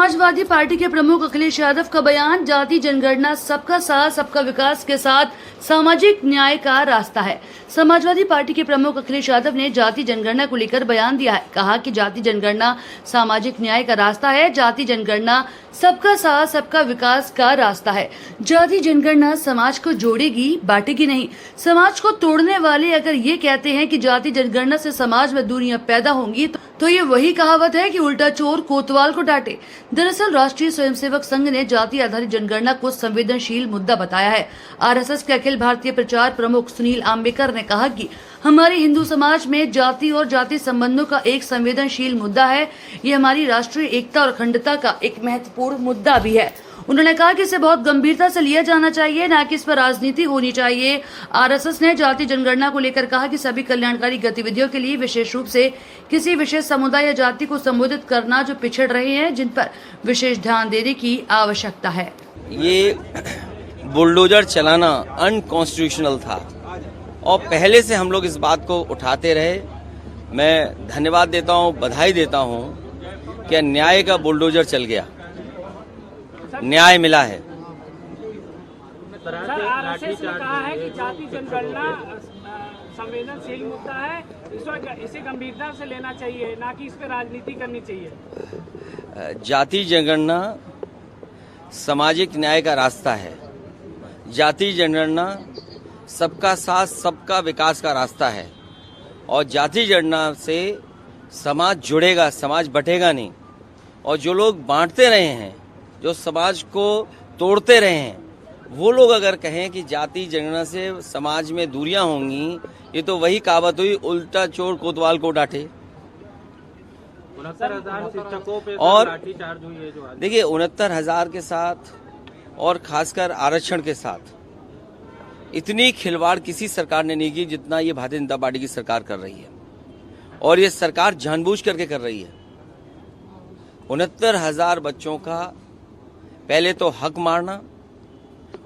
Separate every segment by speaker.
Speaker 1: Samajwadi party के प्रमुख अखिलेश यादव का बयान, जाति जनगणना सबका साथ सबका विकास के साथ सामाजिक न्याय का रास्ता है। समाजवादी पार्टी के प्रमुख अखिलेश यादव ने जाति जनगणना को लेकर बयान दिया है। कहा कि जाति जनगणना सामाजिक न्याय का रास्ता है। जाति जनगणना सबका साथ सबका विकास का रास्ता है। जाति जनगणना समाज को जोड़ेगी, बांटेगी नहीं। समाज को तोड़ने वाले अगर ये कहते हैं कि जाति जनगणना से समाज में दूरियां पैदा होंगी तो ये वही कहावत है कि उल्टा चोर कोतवाल को डांटे। दरअसल राष्ट्रीय स्वयंसेवक संघ ने जाति आधारित जनगणना को संवेदनशील मुद्दा बताया है। आरएसएस के अखिल भारतीय प्रचार प्रमुख सुनील आम्बेकर ने कहा कि हमारे हिंदू समाज में जाति और जाति संबंधों का एक संवेदनशील मुद्दा है। ये हमारी राष्ट्रीय एकता और अखंडता का एक महत्वपूर्ण मुद्दा भी है। उन्होंने कहा कि इसे बहुत गंभीरता से लिया जाना चाहिए, न कि इस पर राजनीति होनी चाहिए। आरएसएस ने जाति जनगणना को लेकर कहा कि सभी कल्याणकारी गतिविधियों के लिए विशेष रूप से किसी विशेष समुदाय या जाति को संबोधित करना जो पिछड़ रहे हैं, जिन पर विशेष ध्यान देने की आवश्यकता है।
Speaker 2: ये बुलडोजर चलाना अनकॉन्स्टिट्यूशनल था और पहले से हम लोग इस बात को उठाते रहे। मैं धन्यवाद देता हूँ, बधाई देता हूँ कि न्याय का बुलडोजर चल गया, न्याय मिला है।
Speaker 3: सर, आरएसएस ने कहा है कि जाति जनगणना संवेदनशील मुद्दा है, इसे गंभीरता से लेना चाहिए, ना कि इस पर राजनीति करनी चाहिए।
Speaker 2: जाति जनगणना सामाजिक न्याय का रास्ता है। जाति जनगणना सबका साथ सबका विकास का रास्ता है और जाति जनगणना से समाज जुड़ेगा, समाज बटेगा नहीं। और जो लोग बांटते रहे हैं, जो समाज को तोड़ते रहे हैं, वो लोग अगर कहें कि जाति जनगणना से समाज में दूरियां होंगी, ये तो वही कहावत हुई, उल्टा चोर कोतवाल को डांटे।
Speaker 3: 69,000 शिक्षकों पे
Speaker 2: और
Speaker 3: लाठीचार्ज हुई है जो आज।
Speaker 2: देखिए 69,000 के साथ और खासकर आरक्षण के साथ इतनी खिलवाड़ किसी सरकार ने नहीं की जितना ये भारतीय जनता पार्टी की सरकार कर रही है। और ये सरकार जानबूझ करके कर रही है। 69,000 बच्चों का पहले तो हक मारना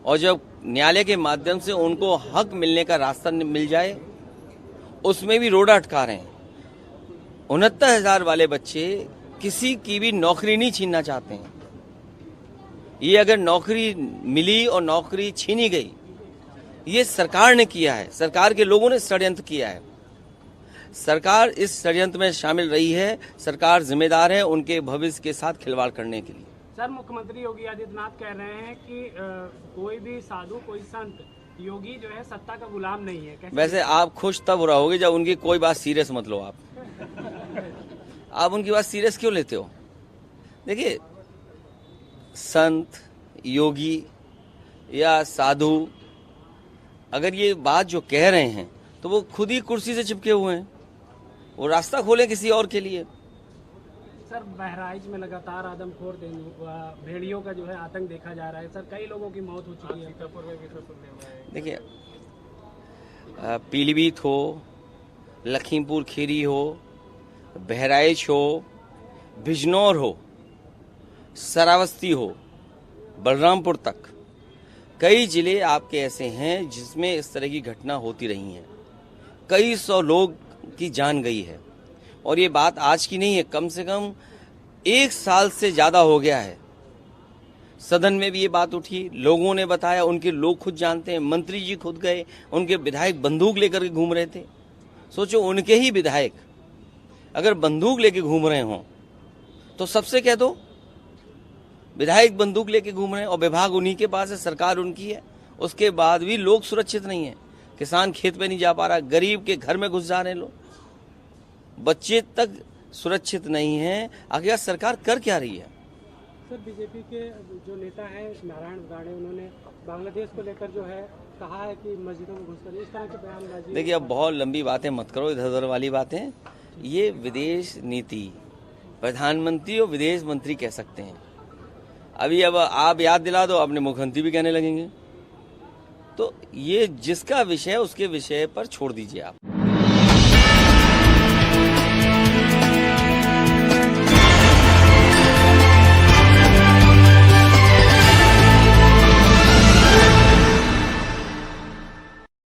Speaker 2: और जब न्यायालय के माध्यम से उनको हक मिलने का रास्ता मिल जाए, उसमें भी रोड़ा अटका रहे हैं। 69,000 वाले बच्चे किसी की भी नौकरी नहीं छीनना चाहते हैं। ये अगर नौकरी मिली और नौकरी छीनी गई, ये सरकार ने किया है, सरकार के लोगों ने षड्यंत्र किया है। सरकार इस षड्यंत्र में शामिल रही है। सरकार जिम्मेदार है उनके भविष्य के साथ खिलवाड़ करने के लिए।
Speaker 3: सर, मुख्यमंत्री योगी आदित्यनाथ कह रहे हैं कि कोई भी साधु, कोई संत, योगी जो है सत्ता का गुलाम नहीं है।
Speaker 2: वैसे आप खुश तब हो रहोगे जब उनकी कोई बात सीरियस मत लो। आप उनकी बात सीरियस क्यों लेते हो? देखिए, संत, योगी या साधु अगर ये बात जो कह रहे हैं तो वो खुद ही कुर्सी से चिपके हुए हैं। वो रास्ता खोले किसी और के लिए।
Speaker 3: सर, बहराइच में लगातार आदमखोर भेड़ियों का जो है आतंक देखा जा रहा है। सर, कई लोगों की मौत हो चुकी है।
Speaker 2: देखिए, पीलीभीत हो, लखीमपुर खीरी हो, बहराइच हो, बिजनौर हो, श्रावस्ती हो, बलरामपुर तक कई जिले आपके ऐसे हैं जिसमें इस तरह की घटना होती रही हैं। कई सौ लोग की जान गई है और ये बात आज की नहीं है, कम से कम 1 साल से ज्यादा हो गया है। सदन में भी ये बात उठी, लोगों ने बताया, उनके लोग खुद जानते हैं, मंत्री जी खुद गए, उनके विधायक बंदूक लेकर के घूम रहे थे। सोचो, उनके ही विधायक अगर बंदूक लेके घूम रहे हों तो सबसे कह दो विधायक बंदूक लेके घूम रहे हैं और विभाग उन्हीं के पास है, सरकार उनकी है। उसके बाद भी लोग सुरक्षित नहीं है। किसान खेत पे नहीं जा पा रहा, गरीब के घर में घुस जा रहे हैं लोग, बच्चे तक सुरक्षित नहीं है। आखिर सरकार कर क्या रही है?
Speaker 3: सर, बीजेपी के जो नेता हैं नारायण राणे, उन्होंने बांग्लादेश को लेकर जो है कहा है कि मस्जिदों में घुसकर इस तरह के बयान।
Speaker 2: देखिए, अब बहुत लंबी बातें मत करो, इधर उधर वाली बातें। ये विदेश नीति प्रधानमंत्री और विदेश मंत्री कह सकते हैं। अभी अब आप याद दिला दो, अपने मुख्यमंत्री भी कहने लगेंगे। तो ये जिसका विषय उसके विषय पर छोड़ दीजिए आप।